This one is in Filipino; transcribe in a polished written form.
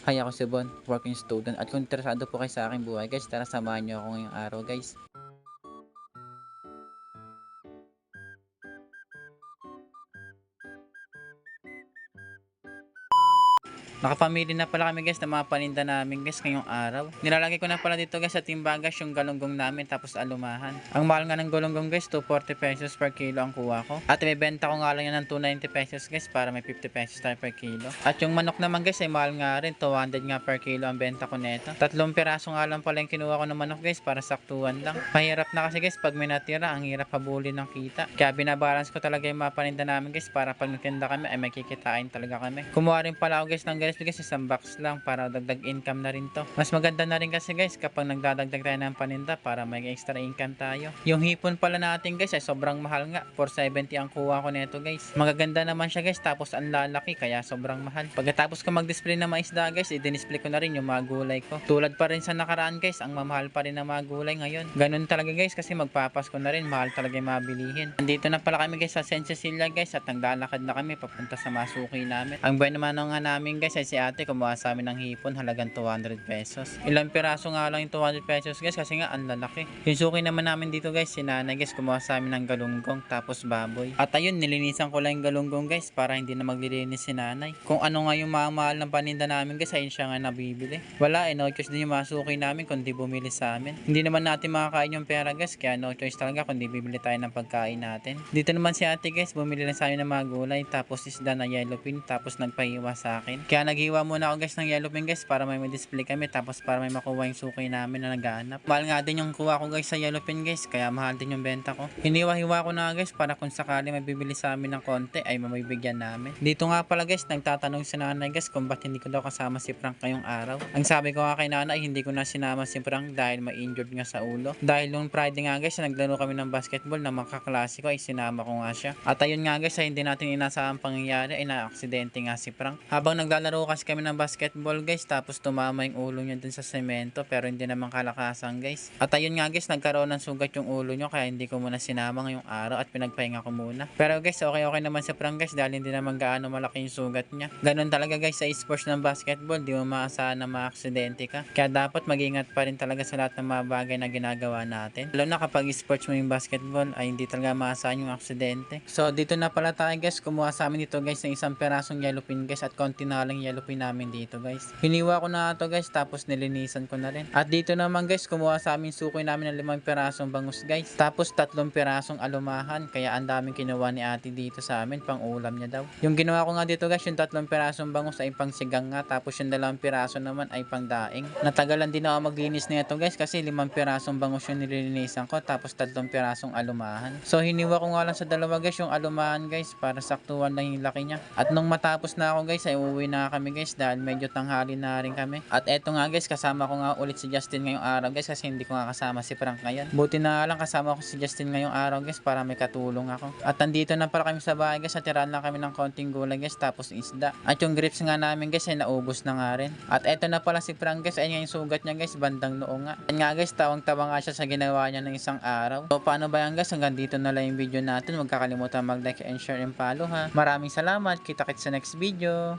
Hi, ako si Bon, working student at kung interesado po kayo sa aking buhay guys, tara samahan niyo ako ngayong araw guys. Nakapamili na pala kami guys ng mga paninda namin guys ngayong araw. Nilalagay ko na pala dito guys sa timbagas yung galunggong namin tapos alumahan. Ang mahal nga ng galunggong guys, 240 pesos per kilo ang kuha ko. At may benta ko nga lang yan ng 290 pesos guys para may 50 pesos tayo per kilo. At yung manok naman guys ay mahal nga rin, 200 nga per kilo ang benta ko neto. Tatlong piraso nga lang pala yung kinuha ko ng manok guys para saktuhan lang. Mahirap na kasi guys pag may natira, ang hirap habulin ng kita. Kaya binabalance ko talaga yung mga paninda namin guys para pag nagtinda kami ay may kikitain talaga kami. Kumuha rin pala ako guys ng guys isang box lang para dagdag income na rin to. Mas maganda na rin kasi guys kapag nagdadagdag tayo ng paninda para may extra income tayo. Yung hipon pala natin guys ay sobrang mahal nga, 470 ang kuha ko nito guys. Magaganda naman siya guys tapos ang lalaki kaya sobrang mahal. Pagkatapos ko mag-display ng mga isda guys, i-display ko na rin yung mga gulay ko. Tulad pa rin sa nakaraan guys, ang mamahal pa rin ng mga gulay ngayon. Ganun talaga guys kasi magpapasko na rin, mahal talaga yung mga bilihin. Andito na pala kami guys sa San Cecilia guys at naglalakad na kami papunta sa masuki namin. Ang buwan naman nga namin guys ay si ate kumuha sa amin ng hipon halagang 200 pesos. Ilang piraso nga lang yung 200 pesos guys kasi nga ang lalaki. Yung suki naman namin dito guys, si nanay guys kumuha sa amin ng galunggong tapos baboy. At ayun, nilinisan ko lang yung galunggong guys para hindi na maglilinis si nanay. Kung ano nga yung mahal ng paninda namin guys, ayun siya nga nabibili. Wala no choice din yung masuki namin kundi bumili sa amin. Hindi naman natin makakain yung pera guys, kaya no choice talaga kundi bibili tayo ng pagkain natin. Dito naman si ate guys, bumili lang sa amin ng mga gulay tapos isda na yellowfin tapos nagpahiwa sa akin. Kaya naghiwa muna ako guys ng yellowfin guys para may display kami tapos para may makuha yung suki namin na naghahanap. Mahal nga din yung kuha ko guys sa yellowfin guys kaya mahal din yung benta ko. Hiniwa-hiwa ko na guys para kung sakali may bibili sa amin ng konti ay mamibigyan namin. Dito nga pala guys nagtatanong si nanay guys kung ba't hindi ko daw kasama si Frank ngayong araw. Ang sabi ko nga kay nanay hindi ko na sinama si Frank dahil ma-injured nga sa ulo. Dahil nung Friday nga guys naglaro kami ng basketball na makaklase ko ay sinama ko nga siya. At ayun nga guys ay hindi natin inasahang pangyayari ay na-aksidente nga si Frank. Habang naglalaro kasi kami ng basketball guys tapos tumama yung ulo niya dun sa semento pero hindi naman kalakasan guys. At ayun nga guys nagkaroon ng sugat yung ulo niya kaya hindi ko muna sinama ngayong araw at pinagpahinga ko muna. Pero guys okay naman si Frank guys dahil hindi naman gaano malaki yung sugat niya. Ganun talaga guys sa sports ng basketball, di mo maasahan na maaksidente ka. Kaya dapat mag-ingat pa rin talaga sa lahat ng mga bagay na ginagawa natin. Lalo na kapag sports mo yung basketball ay hindi talaga maasahan yung aksidente. So dito na pala tayo guys, kumuha sa amin dito guys ng isang perasong yellowfin guys at konti na lang yellowfin namin dito guys. Hiniwa ko na ito guys tapos nilinisan ko na rin. At dito naman guys kumuha sa amin sukoy namin ng 5 perasong bangus guys. Tapos 3 perasong alumahan kaya ang daming kinuha ni ate dito sa amin pang ulam niya daw. Yung ginawa ko nga dito guys yung 3 perasong bangus ay pang sigang nga tapos yung 2 piraso naman ay pang daing. Natagalan din ako maglinis nito guys kasi 5 pirasong bangus yung nililinisan ko tapos 3 pirasong alumahan. So hiniwa ko nga lang sa dalawa guys yung alumahan guys para saktuhan lang yung laki niya. At nung matapos na ako guys ay uuwi na kami guys dahil medyo tanghali na rin kami. At eto nga guys kasama ko nga ulit si Justin ngayong araw guys kasi hindi ko nga kasama si Frank ngayon. Buti na lang kasama ko si Justin ngayong araw guys para may katulong ako. At andito na pala kami sa bahay guys at tirahan lang kami ng konting gulay guys tapos isda. At yung grapes nga namin guys ay naubos na nga rin. At eto na pala si Frank guys ay yung sugat niya guys bandang noo nga. Yan nga guys tawang-tawa nga siya sa ginawa niya ng isang araw. So paano ba yan guys, hanggang dito na lang yung video natin. Huwag kakalimutan mag-like and share and follow ha. Maraming salamat, kita-kits sa next video.